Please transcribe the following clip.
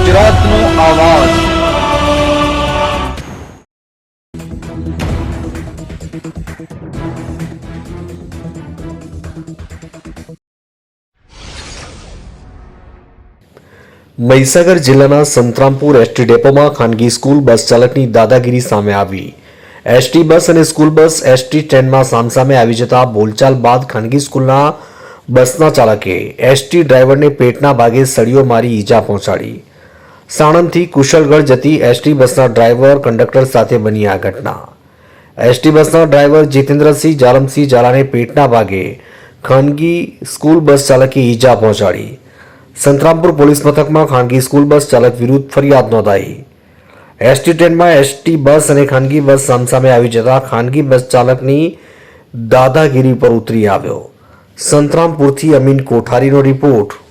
ગુજરાતનો આવાજ। મહીસાગર જિલ્લાના સંતરામપુર એસટી ડેપોમાં ખાનગી સ્કૂલ બસ ચાલકની દાદાગીરી સામે આવી। એસટી બસ અને સ્કૂલ બસ એસટી ટ્રેનમાં સામસામે આવી જતા બોલચાલ બાદ ખાનગી સ્કૂલના બસના ચાલકે એસટી ડ્રાઈવરને પેટના ભાગે સળીઓ મારી ઈજા પહોંચાડી। સાણંદથી કુશળગઢ જતી એસટી બસના ડ્રાઈવર કંડક્ટર સાથે બની આ ઘટના। એસટી બસના ડ્રાઈવર જીતેન્દ્રસિંહ જાલમસિંહ ઝાલાને પેટના ભાગે ખાનગી સ્કૂલ બસ ચાલકે ઈજા પહોંચાડી। સંતરામપુર પોલીસ મથકમાં ખાનગી સ્કૂલ બસ ચાલક વિરુદ્ધ ફરિયાદ નોંધાઈ। એસટી ટ્રેનમાં એસટી બસ અને ખાનગી બસ સામસામે આવી જતા ખાનગી બસ ચાલકની દાદાગીરી પર ઉતરી આવ્યો। સંતરામપુરથી અમીન કોઠારીનો રિપોર્ટ।